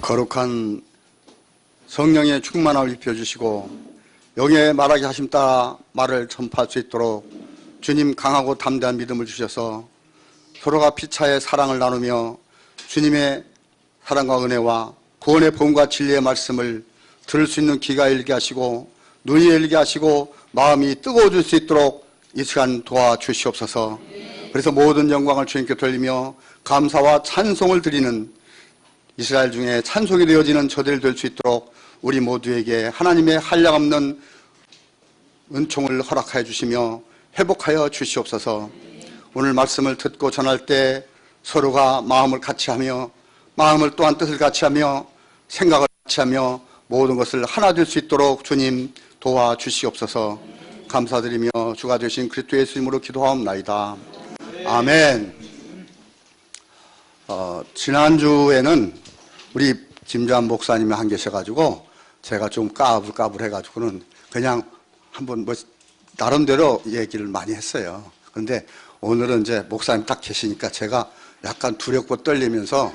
거룩한 성령의 충만함을 입혀주시고 영의 말하게 하심 따라 말을 전파할 수 있도록 주님 강하고 담대한 믿음을 주셔서 서로가 피차의 사랑을 나누며 주님의 사랑과 은혜와 구원의 복음과 진리의 말씀을 들을 수 있는 귀가 열리게 하시고 눈이 열리게 하시고 마음이 뜨거워질 수 있도록 이 시간 도와주시옵소서. 그래서 모든 영광을 주님께 돌리며 감사와 찬송을 드리는 이스라엘 중에 찬송이 되어지는 저들이 될 수 있도록 우리 모두에게 하나님의 한량없는 은총을 허락하여 주시며 회복하여 주시옵소서. 오늘 말씀을 듣고 전할 때 서로가 마음을 같이하며 마음을 또한 뜻을 같이하며 생각을 같이하며 모든 것을 하나 될 수 있도록 주님 도와주시옵소서. 감사드리며 주가 되신 그리스도 예수 이름으로 기도하옵나이다. 아멘. 지난주에는 우리 김주환 목사님이 안 계셔가지고 제가 좀 까불해가지고는 그냥 한번 나름대로 얘기를 많이 했어요. 그런데 오늘은 이제 목사님 딱 계시니까 제가 약간 두렵고 떨리면서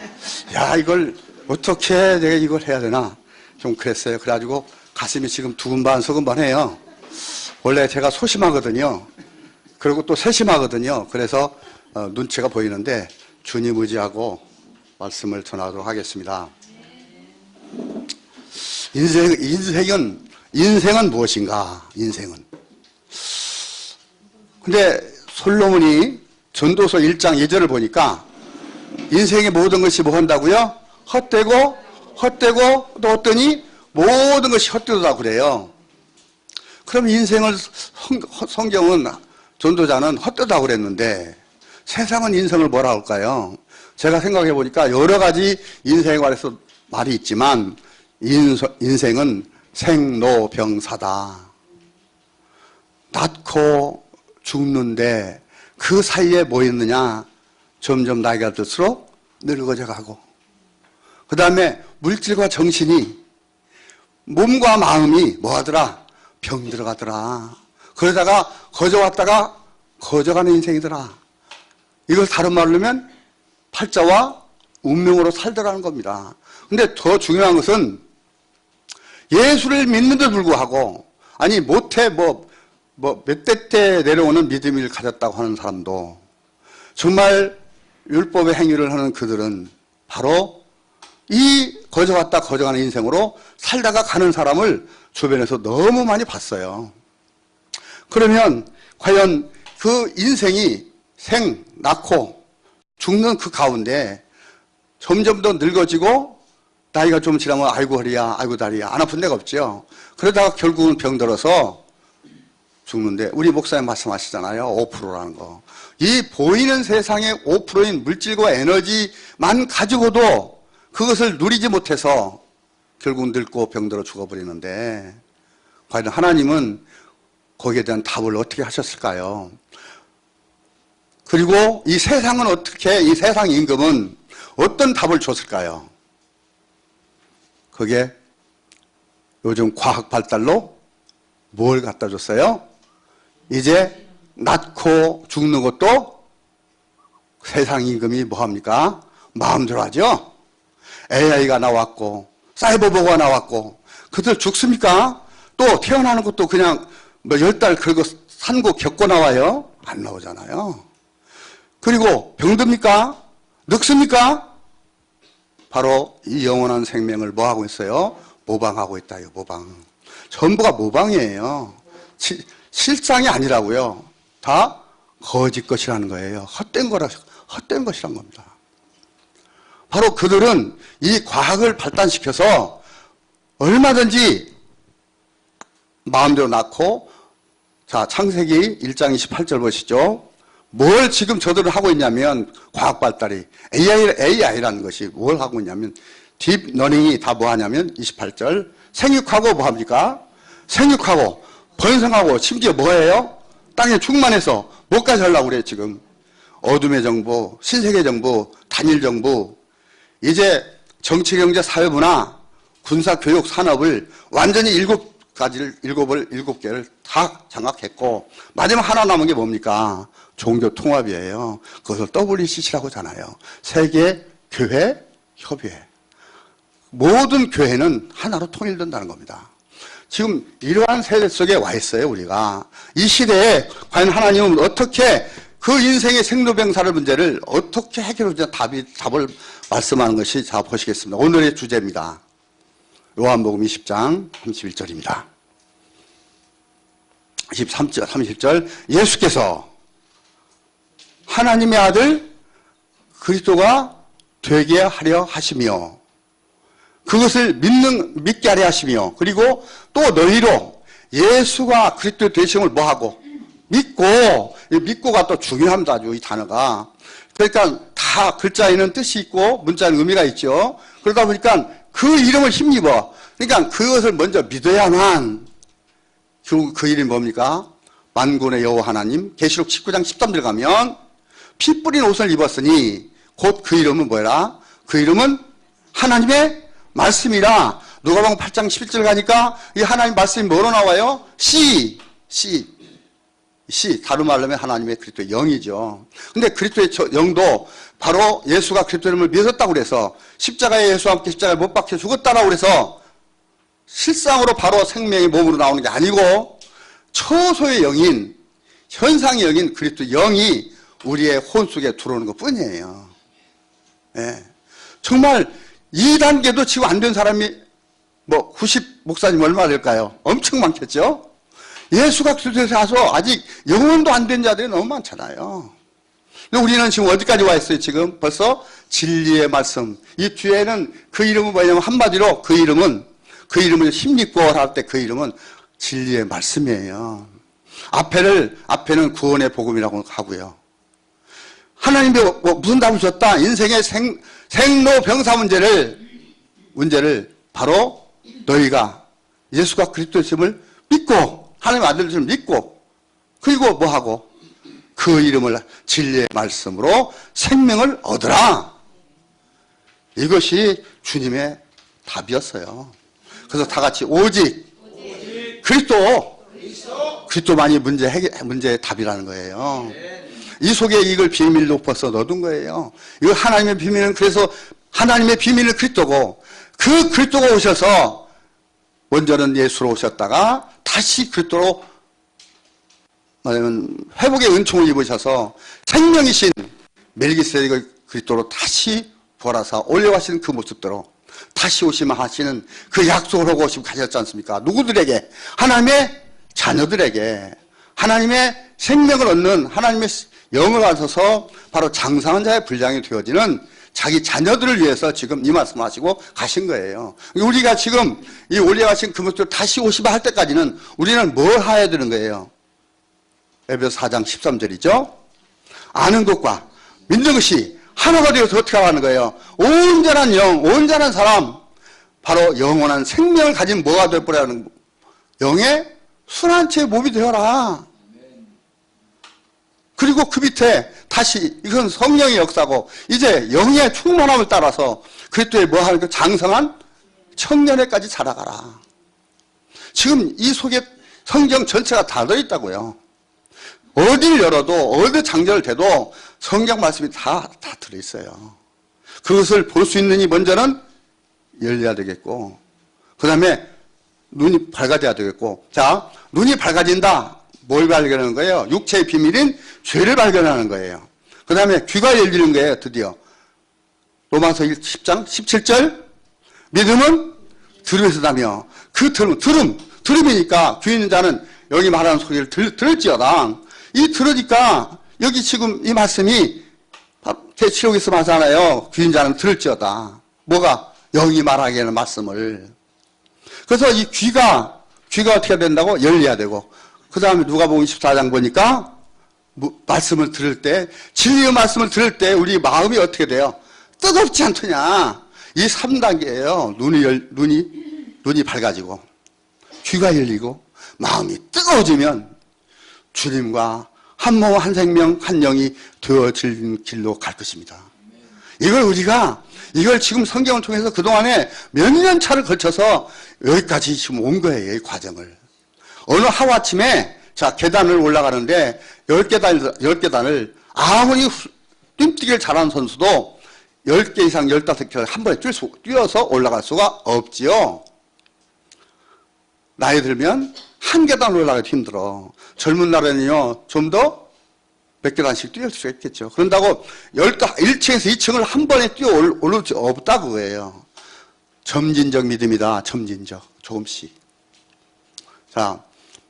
야, 이걸 어떻게 내가 이걸 해야 되나 좀 그랬어요. 그래가지고 가슴이 지금 두근반소근반해요. 원래 제가 소심하거든요. 그리고 또 세심하거든요. 그래서 눈치가 보이는데 주님 의지하고 말씀을 전하도록 하겠습니다. 인생은 무엇인가? 인생은. 근데 솔로몬이 전도서 1장 2절을 보니까 인생의 모든 것이 뭐 한다고요? 헛되고 또 어떠니? 모든 것이 헛되다 그래요. 그럼 인생을 성경은 전도자는 헛되다고 그랬는데 세상은 인생을 뭐라 할까요? 제가 생각해 보니까 여러 가지 인생에 관해서 말이 있지만 인생은 생로병사다. 낳고 죽는데 그 사이에 뭐 있느냐? 점점 나이가 들수록 늙어져 가고 그 다음에 물질과 정신이 몸과 마음이 뭐하더라? 병 들어가더라. 그러다가 거저왔다가 거저가는 인생이더라. 이걸 다른 말로 하면 팔자와 운명으로 살더라는 겁니다. 근데 더 중요한 것은 예수를 믿는데도 불구하고 아니 못해 몇 대 때 내려오는 믿음을 가졌다고 하는 사람도 정말 율법의 행위를 하는 그들은 바로 이 거저갔다 거저가는 인생으로 살다가 가는 사람을 주변에서 너무 많이 봤어요. 그러면 과연 그 인생이 낳고 죽는 그 가운데 점점 더 늙어지고 나이가 좀 지나면 아이고 허리야 아이고 다리야 안 아픈 데가 없죠. 그러다가 결국은 병들어서 죽는데 우리 목사님 말씀하시잖아요. 5%라는 거. 이 보이는 세상의 5%인 물질과 에너지만 가지고도 그것을 누리지 못해서 결국 늙고 병들어 죽어버리는데 과연 하나님은 거기에 대한 답을 어떻게 하셨을까요? 그리고 이 세상은 어떻게, 이 세상 임금은 어떤 답을 줬을까요? 그게 요즘 과학 발달로 뭘 갖다 줬어요? 이제 낳고 죽는 것도 세상 임금이 뭐합니까? 마음대로 하죠? AI가 나왔고 사이버버거가 나왔고 그들 죽습니까? 또 태어나는 것도 그냥 10달 긁어 산고 겪고 나와요? 안 나오잖아요. 그리고 병듭니까? 늙습니까? 바로 이 영원한 생명을 뭐하고 있어요? 모방하고 있다요. 모방. 전부가 모방이에요. 실상이 아니라고요. 다 거짓 것이라는 거예요. 헛된 것이란 겁니다. 바로 그들은 이 과학을 발달시켜서 얼마든지 마음대로 낳고 자 창세기 1장 28절 보시죠. 뭘 지금 저들은 하고 있냐면 과학 발달이 AI라는 것이 뭘 하고 있냐면 딥러닝이 다 뭐 하냐면 28절 생육하고 뭐 합니까? 생육하고 번성하고 심지어 뭐예요? 땅에 충만해서 뭐까지 하려고 그래요 지금. 어둠의 정부, 신세계 정부, 단일 정부 이제 정치, 경제, 사회, 문화, 군사, 교육, 산업을 완전히 7개를 다 장악했고 마지막 하나 남은 게 뭡니까? 종교 통합이에요. 그것을 WCC라고 하잖아요. 세계 교회 협의회. 모든 교회는 하나로 통일된다는 겁니다. 지금 이러한 세대 속에 와 있어요, 우리가. 이 시대에 과연 하나님은 어떻게 그 인생의 생로병사를 문제를 어떻게 해결하자 답을 말씀하는 것이, 자, 보시겠습니다. 오늘의 주제입니다. 요한복음 20장 31절입니다. 23절, 30절. 예수께서 하나님의 아들 그리스도가 되게 하려 하시며 그것을 믿게 하려 하시며, 그리고 또 너희로 예수가 그리스도 되심을 뭐하고 믿고, 이 믿고가 또 중요합니다. 아주 이 단어가. 그러니까 다 글자에는 뜻이 있고 문자에는 의미가 있죠. 그러다 보니까 그 이름을 힘입어. 그러니까 그것을 먼저 믿어야만. 그 이름이 뭡니까? 만군의 여호와 하나님. 계시록 19장 13절 가면 피 뿌린 옷을 입었으니 곧 그 이름은 뭐라? 그 이름은 하나님의 말씀이라. 누가복음 8장 11절 가니까 이 하나님 말씀이 뭐로 나와요? 씨. 다른 말로 하면 하나님의 그리스도의 영이죠. 근데 그리스도의 영도 바로 예수가 그리스도의 이름을 믿었다고 그래서 십자가에 예수와 함께 십자가에 못 박혀 죽었다라고 그래서 실상으로 바로 생명의 몸으로 나오는 게 아니고 초소의 영인, 현상의 영인 그리스도의 영이 우리의 혼 속에 들어오는 것 뿐이에요. 예. 정말 2단계도 지금 안 된 사람이 90 목사님 얼마 될까요? 엄청 많겠죠? 예수가 그리스도에서 와서 아직 영혼도 안 된 자들이 너무 많잖아요. 근데 우리는 지금 어디까지 와 있어요? 지금 벌써 진리의 말씀. 이 뒤에는 그 이름은 뭐냐면 한마디로 그 이름을 힘입고 할 때 그 이름은 진리의 말씀이에요. 앞에는 구원의 복음이라고 하고요. 하나님이 무슨 답을 줬다? 인생의 생로병사 문제를 바로 너희가 예수가 그리스도심을 믿고 하나님의 아들을 믿고 그리고 뭐하고 그 이름을 진리의 말씀으로 생명을 얻으라. 이것이 주님의 답이었어요. 그래서 다 같이 오직 그리스도만이 문제의 답이라는 거예요. 이 속에 이걸 비밀로 벗어 넣어둔 거예요. 이거 하나님의 비밀은, 그래서 하나님의 비밀은 그리스도고, 그 그리스도가 오셔서 먼저는 예수로 오셨다가 다시 그리스도로 말하면 회복의 은총을 입으셔서 생명이신 멜기세덱의 그리스도로 다시 부활하사 올려가시는 그 모습대로 다시 오시면 하시는 그 약속을 하고 오시면 가셨지 않습니까? 누구들에게? 하나님의 자녀들에게 하나님의 생명을 얻는 하나님의 영을 가져서 바로 장사한 자의 분량이 되어지는 자기 자녀들을 위해서 지금 이 말씀을 하시고 가신 거예요. 우리가 지금 이 올려가신 그 모습을 다시 오시면 할 때까지는 우리는 뭘 해야 되는 거예요? 에베소 4장 13절이죠. 아는 것과 믿는 것이 하나가 되어서 어떻게 하는 거예요? 온전한 영, 온전한 사람, 바로 영원한 생명을 가진 뭐가 되어버리는 영의 순한체의 몸이 되어라. 그리고 그 밑에 다시 이건 성령의 역사고 이제 영의 충만함을 따라서 그리스도의 뭐 하는 그 장성한 청년회까지 자라가라. 지금 이 속에 성경 전체가 다 들어있다고요. 어딜 열어도 어디 장전을 대도 성경 말씀이 다 들어있어요. 그것을 볼 수 있는 이 먼저는 열려야 되겠고 그 다음에 눈이 밝아져야 되겠고, 자, 눈이 밝아진다. 뭘 발견하는 거예요? 육체의 비밀인 죄를 발견하는 거예요. 그 다음에 귀가 열리는 거예요, 드디어. 로마서 10장 17절. 믿음은 들음에서 나며, 그 들음이니까 귀 있는 자는 여기 말하는 소리를 들을지어다. 이 들으니까, 여기 지금 이 말씀이 계시록에서 말하잖아요. 귀 있는 자는 들을지어다. 뭐가? 영이 말하게 하는 말씀을. 그래서 이 귀가 어떻게 된다고? 열려야 되고. 그 다음에 누가복음 24장 보니까 말씀을 들을 때, 진리의 말씀을 들을 때 우리 마음이 어떻게 돼요? 뜨겁지 않더냐. 이 3단계예요. 눈이 밝아지고, 귀가 열리고, 마음이 뜨거워지면 주님과 한 몸, 한 생명, 한 영이 되어질 길로 갈 것입니다. 이걸 지금 성경을 통해서 그동안에 몇 년 차를 거쳐서 여기까지 지금 온 거예요, 이 과정을. 어느 하루아침에, 자, 계단을 올라가는데, 10계단을 아무리 뛰기를 잘하는 선수도 10개 이상 15개 한 번에 뛰어서 올라갈 수가 없지요. 나이 들면 한 계단 올라가기 힘들어. 젊은 날에는요, 좀 더 몇 계단씩 뛰어올 수 있겠죠. 그런다고 1층에서 2층을 한 번에 뛰어 오를 수 없다 그거예요. 점진적 믿음이다. 점진적. 조금씩. 자,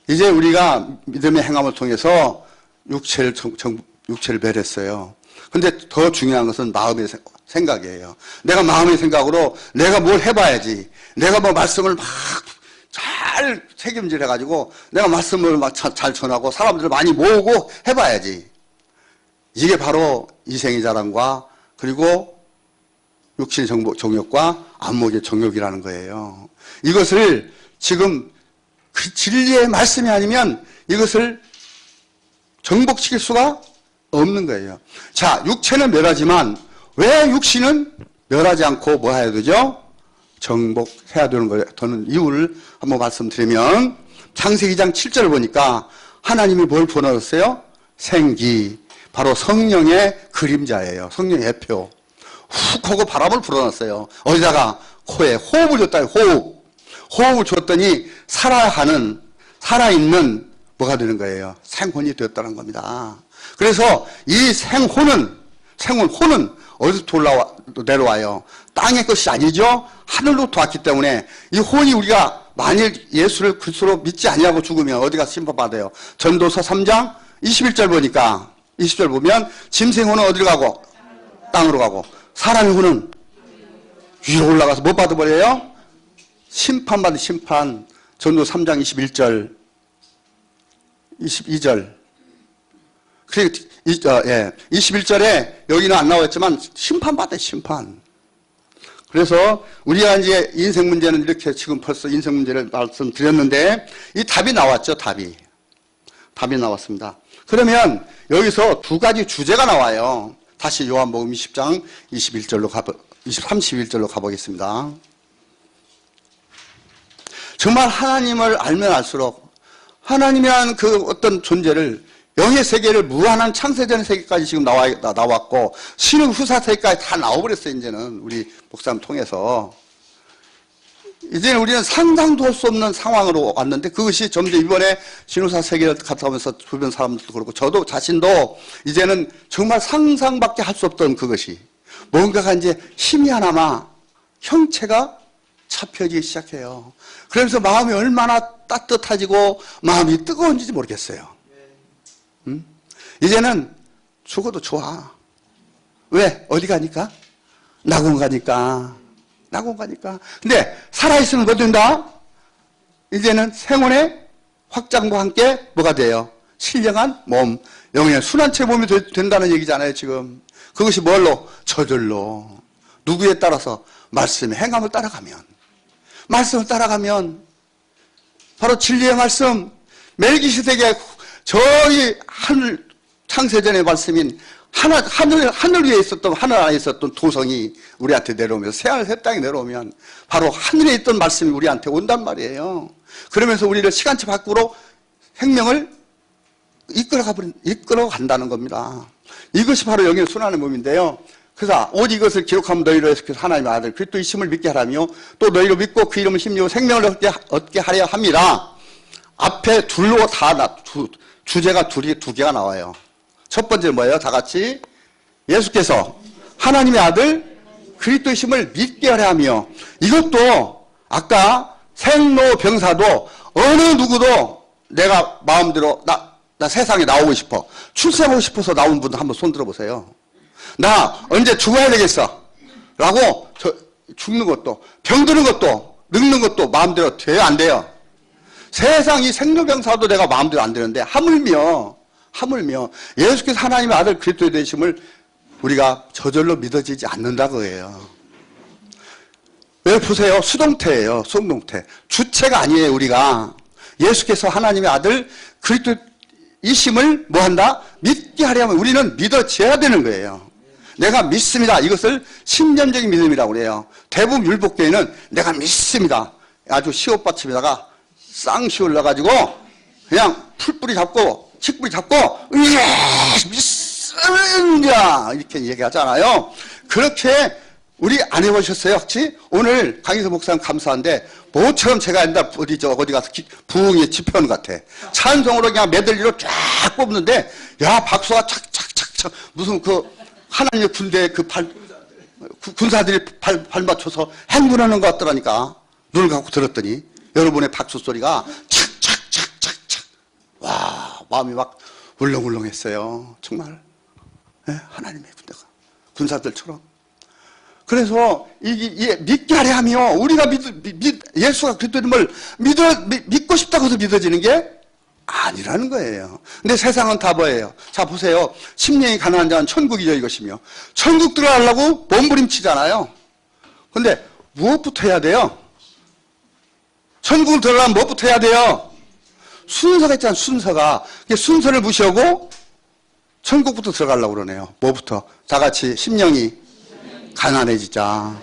이제 우리가 믿음의 행함을 통해서 육체를 배렸어요. 근데 더 중요한 것은 마음의 생각이에요. 내가 마음의 생각으로 내가 뭘 해봐야지. 내가 뭐 말씀을 막 잘 책임질 해가지고 내가 말씀을 막 잘 전하고 사람들을 많이 모으고 해봐야지. 이게 바로 이생의 자랑과 그리고 육신의 정욕과 안목의 정욕이라는 거예요. 이것을 지금 그 진리의 말씀이 아니면 이것을 정복시킬 수가 없는 거예요. 자, 육체는 멸하지만 왜 육신은 멸하지 않고 뭐 해야 되죠? 정복해야 되는 거예요. 저는 이유를 한번 말씀드리면 창세기 2장 7절을 보니까 하나님이 뭘 보내셨어요? 생기. 바로 성령의 그림자예요. 성령의 예표. 훅 하고 바람을 불어넣었어요. 어디다가? 코에 호흡을 줬다. 호흡을 줬더니 살아있는 뭐가 되는 거예요? 생혼이 되었다는 겁니다. 그래서 이 생혼은 어디서 내려와요? 땅의 것이 아니죠? 하늘로부터 왔기 때문에 이 혼이 우리가 만일 예수를 그리스도로 믿지 아니하고 죽으면 어디 가서 심판받아요? 전도서 3장 21절 보니까 20절 보면 짐승혼은 어디로 가고? 땅으로 가고 사람의 혼은 위로 올라가서 못 받아버려요? 심판받은 심판. 전도 3장 21절 22절. 그리고 21절에 여기는 안 나왔지만 심판받아요. 심판. 그래서 우리가 이제 인생 문제는 이렇게 지금 벌써 인생 문제를 말씀드렸는데 이 답이 나왔죠. 답이 나왔습니다. 그러면 여기서 두 가지 주제가 나와요. 다시 요한복음 20장 31절로 가보겠습니다. 정말 하나님을 알면 알수록 하나님이라는 그 어떤 존재를 영의 세계를 무한한 창세전의 세계까지 지금 나왔고 신흥 후사 세계까지 다 나와버렸어요. 이제는 우리 목사님 통해서 이제는 우리는 상상도 할 수 없는 상황으로 왔는데 그것이 점점 이번에 신후사 세계를 갔다 오면서 주변 사람들도 그렇고 저도 자신도 이제는 정말 상상밖에 할 수 없던 그것이 뭔가가 이제 힘이 하나마 형체가 잡혀지기 시작해요. 그러면서 마음이 얼마나 따뜻해지고 마음이 뜨거운지 모르겠어요. 이제는 죽어도 좋아. 왜? 어디 가니까? 낙원 가니까. 근데 살아있으면 뭐 된다? 이제는 생혼의 확장과 함께 뭐가 돼요? 신령한 몸, 영의 순환체 몸이 된다는 얘기잖아요, 지금. 그것이 뭘로? 저절로. 누구에 따라서? 말씀의 행함을 따라가면. 말씀을 따라가면 바로 진리의 말씀, 멜기세덱의 저희 하늘 창세전의 말씀인 하늘 위에 있었던 하늘 안에 있었던 도성이 우리한테 내려오면서 새하늘 새 땅에 내려오면 바로 하늘에 있던 말씀이 우리한테 온단 말이에요. 그러면서 우리를 시간차 밖으로 생명을 이끌어 간다는 겁니다. 이것이 바로 영의 순환의 몸인데요. 그래서 오직 이것을 기록하면 너희로 해서 하나님의 아들 그리스도이심을 믿게 하라며 또 너희로 믿고 그 이름을 힘입어 생명을 얻게 하려 합니다. 앞에 둘로 주제가 두 개가 나와요. 첫 번째 뭐예요? 다 같이 예수께서 하나님의 아들 그리스도이심을 믿게 하려 하며 이것도 아까 생로병사도 어느 누구도 내가 마음대로 나 세상에 나오고 싶어 출세하고 싶어서 나온 분들 한번 손 들어보세요. 나 언제 죽어야 되겠어 라고 죽는 것도 병드는 것도 늙는 것도 마음대로 돼요 안 돼요? 세상 이 생로병사도 내가 마음대로 안 되는데 하물며 예수께서 하나님의 아들 그리스도의 되심을 우리가 저절로 믿어지지 않는다 그거예요. 왜 보세요? 수동태예요. 수동태. 주체가 아니에요. 우리가 예수께서 하나님의 아들 그리스도이심을 뭐한다? 믿게 하려면 우리는 믿어져야 되는 거예요. 내가 믿습니다. 이것을 신념적인 믿음이라고 그래요. 대부분 율법교회는 내가 믿습니다. 아주 시옷받침에다가 쌍시 올라가지고 그냥 풀뿌리 잡고 식뿌리 잡고 믿습니다 이렇게 얘기하잖아요. 그렇게 우리 안 해보셨어요, 혹시? 오늘 강희서 목사님 감사한데, 모처럼 제가 옛날 어디 가서 부흥회 집회하는 것 같아. 찬송으로 그냥 메들리로 쫙 뽑는데, 야, 박수가 착착착착, 무슨 하나님의 군대 군사들이 발 맞춰서 행군하는 것 같더라니까. 눈을 감고 들었더니, 여러분의 박수 소리가 착착착착착. 와, 마음이 막 울렁울렁했어요. 정말. 네, 하나님의 군대가. 군사들처럼. 그래서 이게 믿게 하려 하며 우리가 예수가 그리스도임을 믿고 싶다고 해서 믿어지는 게 아니라는 거예요. 근데 세상은 다 뭐예요? 자, 보세요. 심령이 가난한 자는 천국이죠, 이것이며. 천국 들어가려고 몸부림치잖아요. 근데 무엇부터 해야 돼요? 천국을 들어가면 무엇부터 해야 돼요? 순서가 있잖아요, 순서가. 순서를 무시하고 천국부터 들어가려고 그러네요. 뭐부터? 다 같이 심령이 가난해지자.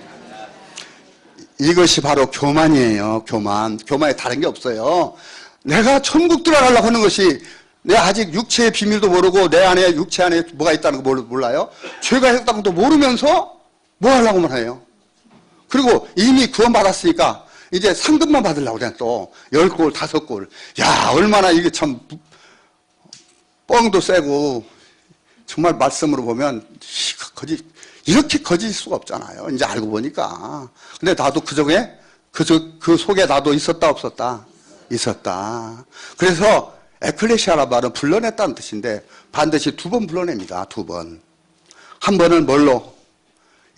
이것이 바로 교만이에요. 교만에 다른 게 없어요. 내가 천국 들어가려고 하는 것이 내 아직 육체의 비밀도 모르고 내 안에 육체 안에 뭐가 있다는 거 몰라요. 죄가 했다는 것도 모르면서 뭐 하려고만 해요. 그리고 이미 구원받았으니까 이제 상급만 받으려고 그래. 또 10골 5골. 야, 얼마나 이게 참 뻥도 세고 정말 말씀으로 보면 이렇게 거짓일 수가 없잖아요. 이제 알고 보니까. 근데 나도 그 속에 나도 있었다 없었다? 있었다. 그래서 에클레시아라 말은 불러냈다는 뜻인데 반드시 2번 불러냅니다. 2번. 한 번은 뭘로?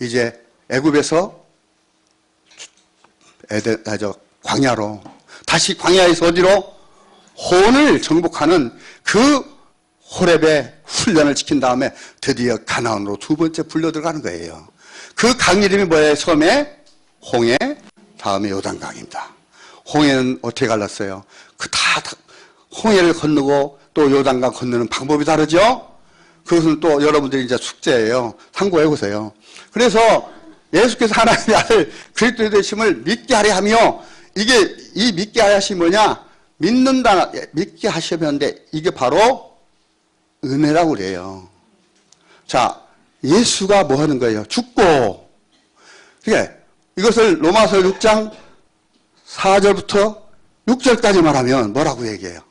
이제 애굽에서 광야로. 다시 광야에서 어디로? 혼을 정복하는 그 호렙의 훈련을 지킨 다음에 드디어 가나안으로 2번째 불려 들어가는 거예요. 그 강 이름이 뭐예요? 처음에 홍해, 다음에 요단강입니다. 홍해는 어떻게 갈랐어요? 홍해를 건너고 또 요단강 건너는 방법이 다르죠? 그것은 또 여러분들이 이제 숙제예요. 참고해 보세요. 그래서 예수께서 하나님의 아들 그리스도의 되심을 믿게 하려 하며 이 믿게 하려 하심이 뭐냐? 믿게 하시면데 이게 바로 은혜라고 그래요. 자, 예수가 뭐 하는 거예요? 죽고. 이것을 로마서 6장 4절부터 6절까지 말하면 뭐라고 얘기해요?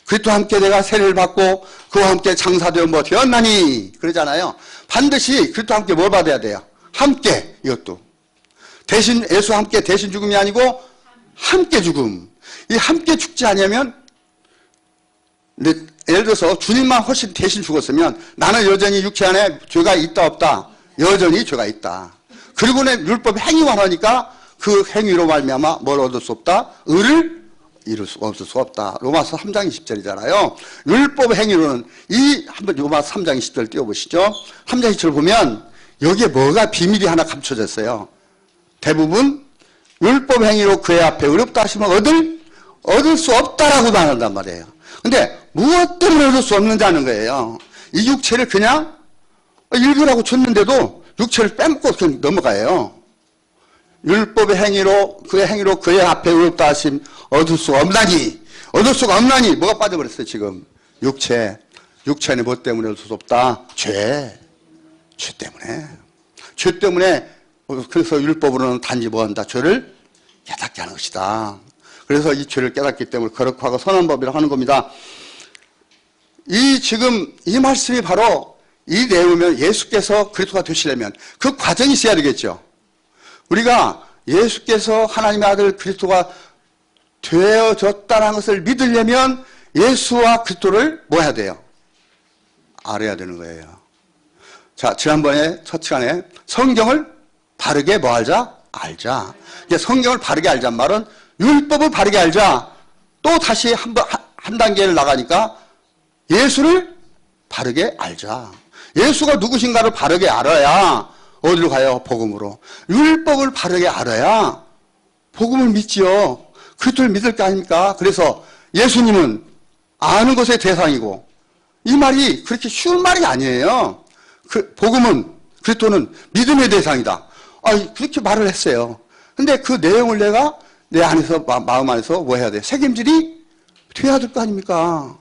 그리스도와 함께 내가 세례를 받고 그와 함께 장사되어 뭐 되었나니 그러잖아요. 반드시 그리스도와 함께 뭘 받아야 돼요? 함께. 이것도 대신 예수와 함께 대신 죽음이 아니고 함께 죽음. 이 함께 죽지 않으면 예를 들어서 주님만 훨씬 대신 죽었으면 나는 여전히 육체 안에 죄가 있다 없다? 여전히 죄가 있다. 그리고 내 율법의 행위만 하니까 그 행위로 말미암아 뭘 얻을 수 없다? 의를 이룰 수 없을 수 없다. 로마서 3장 20절이잖아요. 율법의 행위로는 한번 로마서 3장 20절 띄워보시죠. 3장 20절 보면 여기에 뭐가 비밀이 하나 감춰졌어요. 대부분 율법 행위로 그의 앞에 의롭다 하시면 얻을 수 없다라고 말한단 말이에요. 근데 무엇 때문에 얻을 수 없는다는 거예요. 이 육체를 그냥 읽으라고 줬는데도 육체를 빼먹고 그냥 넘어가요. 율법의 행위로 그의 앞에 의롭다 하심 얻을 수가 없나니 뭐가 빠져버렸어요 지금? 육체 안에 뭐 때문에 얻을 수 없다? 죄 때문에 그래서 율법으로는 단지 뭐한다? 죄를 깨닫게 하는 것이다. 그래서 이 죄를 깨닫기 때문에 거룩하고 선한 법이라고 하는 겁니다. 지금 이 말씀이 바로 이 내용이면 예수께서 그리스도가 되시려면 그 과정이 있어야 되겠죠. 우리가 예수께서 하나님의 아들 그리스도가 되어졌다는 것을 믿으려면 예수와 그리스도를 뭐 해야 돼요? 알아야 되는 거예요. 자, 지난번에 첫 시간에 성경을 바르게 뭐 알자. 이제 성경을 바르게 알자는 말은 율법을 바르게 알자. 또 다시 한 단계를 나가니까 예수를 바르게 알자. 예수가 누구신가를 바르게 알아야 어디로 가요? 복음으로. 율법을 바르게 알아야 복음을 믿지요. 그리스도를 믿을 거 아닙니까? 그래서 예수님은 아는 것의 대상이고 이 말이 그렇게 쉬운 말이 아니에요. 복음은 그리스도는 믿음의 대상이다. 그렇게 말을 했어요. 근데 그 내용을 내가 내 안에서 마음 안에서 뭐 해야 돼? 책임질이 돼야 될 거 아닙니까?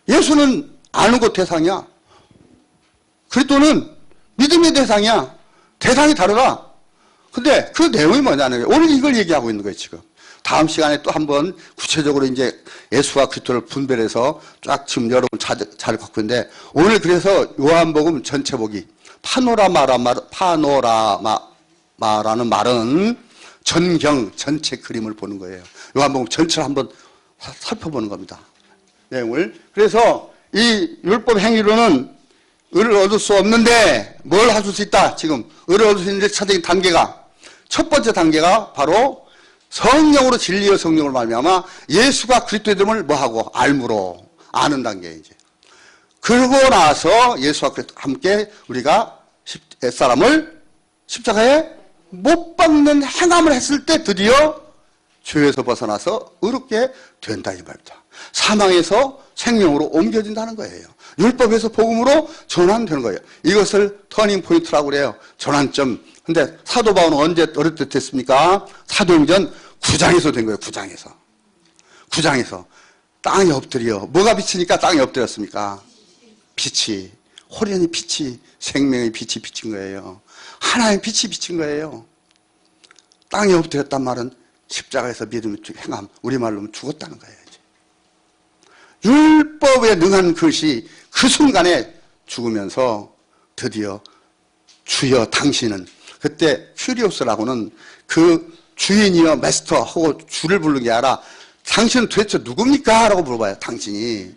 예수는 아는 것 대상이야. 그리스도는 믿음의 대상이야. 대상이 다르다. 근데 그 내용이 뭐냐는 거예요. 오늘 이걸 얘기하고 있는 거예요, 지금. 다음 시간에 또 한번 구체적으로 이제 예수와 그리스도를 분별해서 쫙 지금 여러분 잘 갖고 있는데, 오늘 그래서 요한복음 전체 보기, 파노라마라는 말은 전경, 전체 그림을 보는 거예요. 요한복음 전체를 한번 살펴보는 겁니다. 내용을. 그래서 이 율법 행위로는 의를 얻을 수 없는데 뭘 하실 수 있다? 지금 의를 얻을 수 있는 차적인 단계가, 첫 번째 단계가 바로 성령으로, 진리의 성령을 말미암아 예수가 그리스도의 이름을 뭐하고 알므로, 아는 단계. 이제 그러고 나서 예수와 함께 우리가 옛사람을 십자가에 못 박는 행함을 했을 때 드디어 죄에서 벗어나서 의롭게 된다 이 말입니다. 사망에서 생명으로 옮겨진다는 거예요. 율법에서 복음으로 전환되는 거예요. 이것을 터닝 포인트라고 그래요. 전환점. 근데 사도 바울은 언제 어릴 때 됐습니까? 사도행전 9장에서 된 거예요. 9장에서 땅에 엎드려. 뭐가 비치니까 땅에 엎드렸습니까? 빛이, 호련히 빛이, 생명의 빛이 비친 거예요. 하나의 빛이 비친 거예요. 땅에 엎드렸단 말은 십자가에서 믿음의 행함, 우리말로 죽었다는 거예요. 율법에 능한 것이 그 순간에 죽으면서 드디어 주여 당신은, 그때 큐리오스라고는 그 주인이여 마스터 하고 주를 부르는 게 아니라 당신은 도대체 누굽니까? 라고 물어봐요. 당신이.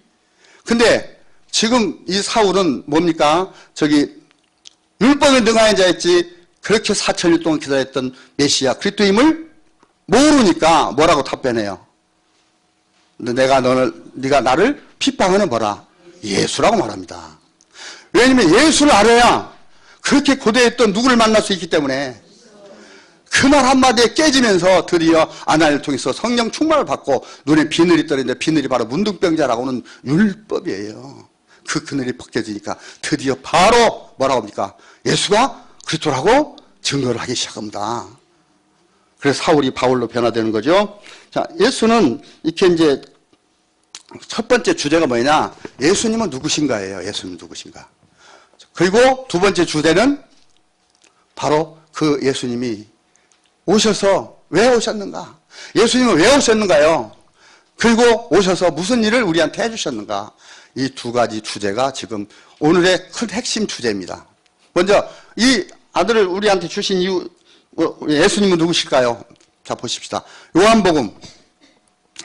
근데 지금 이 사울은 뭡니까? 율법에 능한 자였지, 그렇게 4,000일 동안 기다렸던 메시아 그리스도임을 모르니까 뭐라고 답변해요? 네가 나를 핍박하는 뭐라? 예수라고 말합니다. 왜냐면 예수를 알아야 그렇게 고대했던 누구를 만날 수 있기 때문에, 그 말 한마디에 깨지면서 드디어 아나니를 통해서 성령 충만을 받고 눈에 비늘이 떨어지는데, 비늘이 바로 문둥병자라고는 율법이에요. 그 그늘이 벗겨지니까 드디어 바로 뭐라고 합니까? 예수가 그리스도라고 증거를 하기 시작합니다. 그래서 사울이 바울로 변화되는 거죠. 자, 예수는 이렇게 이제 첫 번째 주제가 뭐냐? 예수님은 누구신가예요. 예수님은 누구신가? 그리고 두 번째 주제는 바로 그 예수님이 오셔서 왜 오셨는가? 예수님은 왜 오셨는가요? 그리고 오셔서 무슨 일을 우리한테 해주셨는가? 이 두 가지 주제가 지금 오늘의 큰 핵심 주제입니다. 먼저 이 아들을 우리한테 주신 이유, 예수님은 누구실까요? 자, 보십시다. 요한복음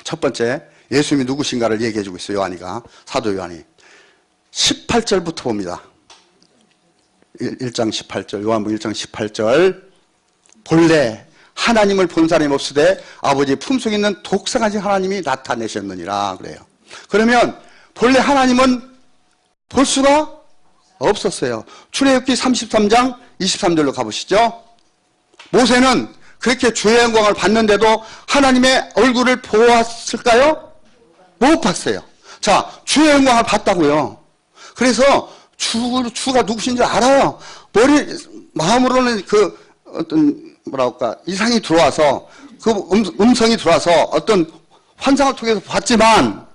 첫 번째 예수님이 누구신가를 얘기해주고 있어요. 요한이가, 사도 요한이 18절부터 봅니다. 1장 18절, 요한복음 1장 18절. 본래 하나님을 본 사람이 없으되 아버지 품속에 있는 독생하신 하나님이 나타내셨느니라 그래요. 그러면 본래 하나님은 볼 수가 없었어요. 출애굽기 33장 23절로 가보시죠. 모세는 그렇게 주의 영광을 봤는데도 하나님의 얼굴을 보았을까요? 못 봤어요. 자, 주의 영광을 봤다고요. 그래서 주가 누구신지 알아요. 마음으로는 그 어떤 뭐랄까 이상이 들어와서, 그 음성이 들어와서 어떤 환상을 통해서 봤지만,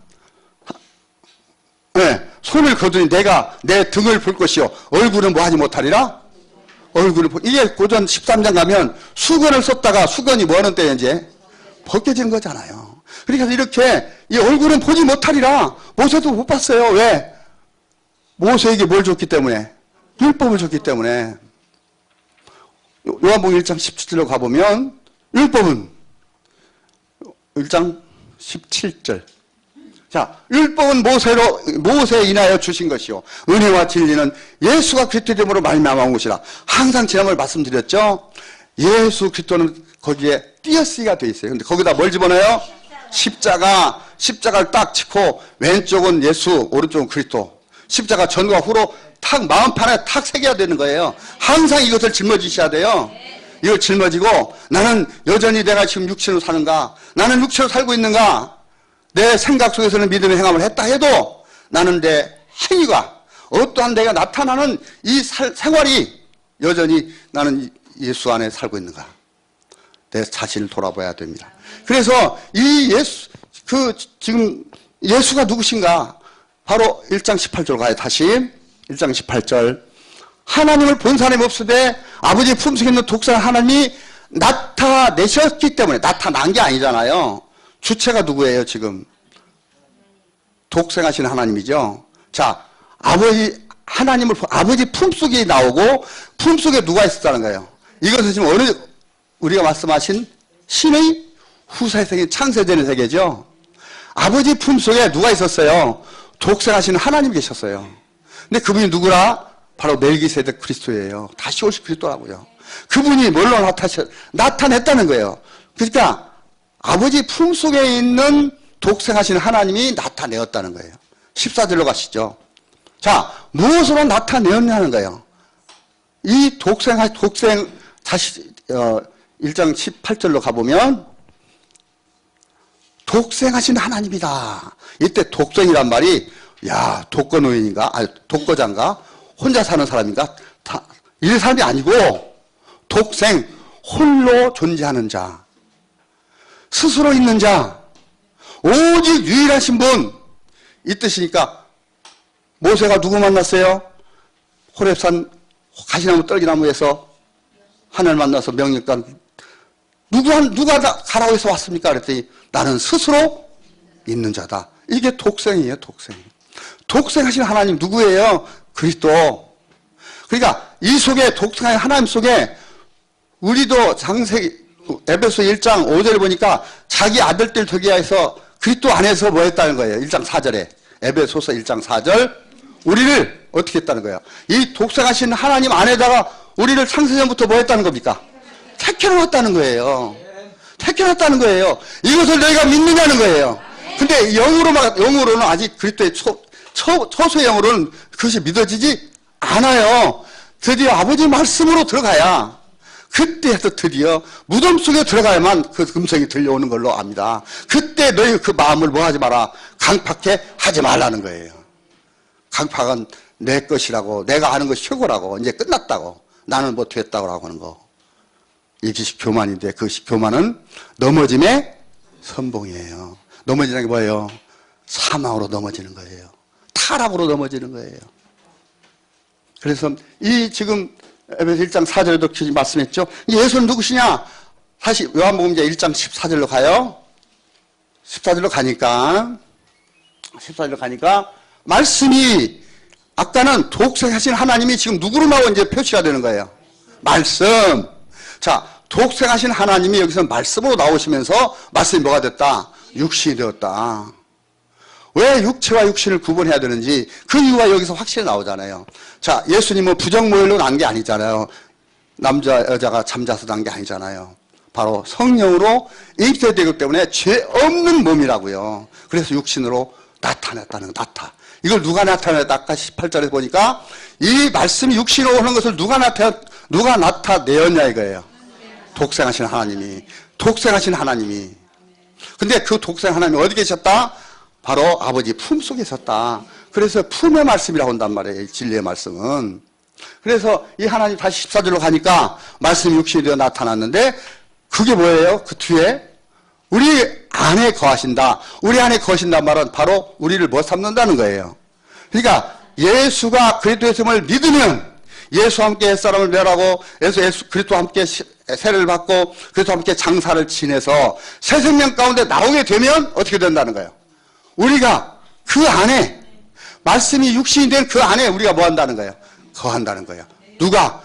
네, 손을 거두니 내가 내 등을 볼 것이요 얼굴은 뭐 하지 못하리라? 이게 고전 13장 가면 수건을 썼다가 수건이 뭐 하는 때에 이제 벗겨지는 거잖아요. 그러니까 이렇게 이 얼굴은 보지 못하리라. 모세도 못 봤어요. 왜? 모세에게 뭘 줬기 때문에? 율법을 줬기 때문에. 요한복음 1장 17절로 가보면 율법은 1장 17절. 자, 율법은 모세에 인하여 주신 것이요 은혜와 진리는 예수가 그리스도 이름으로 말미암아 온 것이라. 항상 지난번에 말씀드렸죠. 예수 그리스도는 거기에 띄어쓰기가 돼 있어요. 근데 거기다 뭘 집어넣어요? 십자가를 딱 짚고 왼쪽은 예수, 오른쪽은 그리스도. 십자가 전과 후로 탁 마음판에 탁 새겨야 되는 거예요. 항상 이것을 짊어지셔야 돼요. 이걸 짊어지고, 나는 여전히 내가 지금 육신으로 사는가? 나는 육신으로 살고 있는가? 내 생각 속에서는 믿음의 행함을 했다 해도 나는 내 행위가, 어떠한 내가 나타나는 이 생활이 여전히 나는 예수 안에 살고 있는가? 내 자신을 돌아봐야 됩니다. 그래서 이 지금 예수가 누구신가? 바로 1장 18절 가요. 다시 1장 18절. 하나님을 본 사람이 없으되 아버지 품속에 있는 독생한 하나님이 나타내셨기 때문에, 나타난 게 아니잖아요. 주체가 누구예요, 지금? 독생하신 하나님이죠. 자, 하나님을, 아버지 품속에 나오고, 품속에 누가 있었다는 거예요? 이것은 지금 우리가 말씀하신 신의 후사의 세계, 창세되는 세계죠. 아버지 품속에 누가 있었어요? 독생하신 하나님이 계셨어요. 근데 그분이 누구라? 바로 멜기세덱 그리스도예요. 다시 오실 그리스도라고요. 그분이 뭘로 나타냈다는 거예요. 그러니까 아버지 품속에 있는 독생하신 하나님이 나타내었다는 거예요. 14절로 가시죠. 자, 무엇으로 나타내었냐는 거예요. 이 다시 1장 18절로 가보면 독생하신 하나님이다. 이때 독생이란 말이 독거노인인가? 아니, 독거자인가? 혼자 사는 사람인가? 이 사람이 아니고 독생, 홀로 존재하는 자, 스스로 있는 자, 오직 유일하신 분, 이 뜻이니까 모세가 누구 만났어요? 호렙산 가시나무 떨기나무에서 하늘 만나서 명령관, 누가 가라고 해서 왔습니까? 그랬더니 나는 스스로 있는 자다. 이게 독생이에요, 독생. 독생하신 하나님 누구예요? 그리스도. 그러니까 이 속에 독생한 하나님 속에 우리도 에베소 1장 5절에 보니까 자기 아들들 되게 해서 그리스도 안에서 뭐 했다는 거예요. 1장 4절에. 에베소서 1장 4절. 우리를 어떻게 했다는 거예요? 이 독생하신 하나님 안에다가 우리를 창세전부터 뭐 했다는 겁니까? 택해놓았다는 거예요. 택해놨다는 거예요. 이것을 너희가 믿느냐는 거예요. 근데 영으로는 아직 그리스도의 초소의 영으로는 그것이 믿어지지 않아요. 드디어 아버지 말씀으로 들어가야, 그때부터 드디어 무덤 속에 들어가야만 그 음성이 들려오는 걸로 압니다. 그때 너희 그 마음을 뭐 하지 마라. 강팍해 하지 말라는 거예요. 강팍은 내 것이라고, 내가 아는 것이 최고라고, 이제 끝났다고, 나는 뭐 됐다고 하는 거. 이것이 교만인데, 그것이 교만은 넘어짐의 선봉이에요. 넘어지는 게 뭐예요? 사망으로 넘어지는 거예요. 타락으로 넘어지는 거예요. 그래서 지금 에베소 1장 4절에도 말씀했죠. 예수는 누구시냐? 다시 요한복음 1장 14절로 가요. 14절로 가니까 말씀이, 아까는 독생하신 하나님이 지금 누구로 나와 이제 표시가 되는 거예요. 말씀. 자, 독생하신 하나님이 여기서 말씀으로 나오시면서 말씀이 뭐가 됐다? 육신이 되었다. 왜 육체와 육신을 구분해야 되는지 그 이유가 여기서 확실히 나오잖아요. 자, 예수님은 부정모혈로 난 게 아니잖아요. 남자 여자가 잠자서 난 게 아니잖아요. 바로 성령으로 입체되기 때문에 죄 없는 몸이라고요. 그래서 육신으로 나타냈다는 거, 이걸 누가 나타냈다? 아까 18절에 보니까 이 말씀이 육신으로 오는 것을 누가 나타내었냐 이거예요. 독생하신 하나님이. 근데 그 독생 하나님이 어디 계셨다? 바로 아버지 품속에 계셨다. 그래서 품의 말씀이라고 한단 말이에요. 진리의 말씀은. 그래서 이 하나님 다시 14절로 가니까 말씀이 육신이 되어 나타났는데 그게 뭐예요? 그 뒤에 우리 안에 거하신다. 우리 안에 거하신다는 말은 바로 우리를 뭐 삼는다는 거예요. 그러니까 예수가 그리스도의 셈을 믿으면 예수와 함께 옛사람을 멸하고 예수 그리스도와 함께 세례를 받고 그리스도와 함께 장사를 지내서 새 생명 가운데 나오게 되면 어떻게 된다는 거예요? 우리가 그 안에 말씀이 육신이 된 그 안에 우리가 뭐 한다는 거예요? 거한다는 거예요. 누가?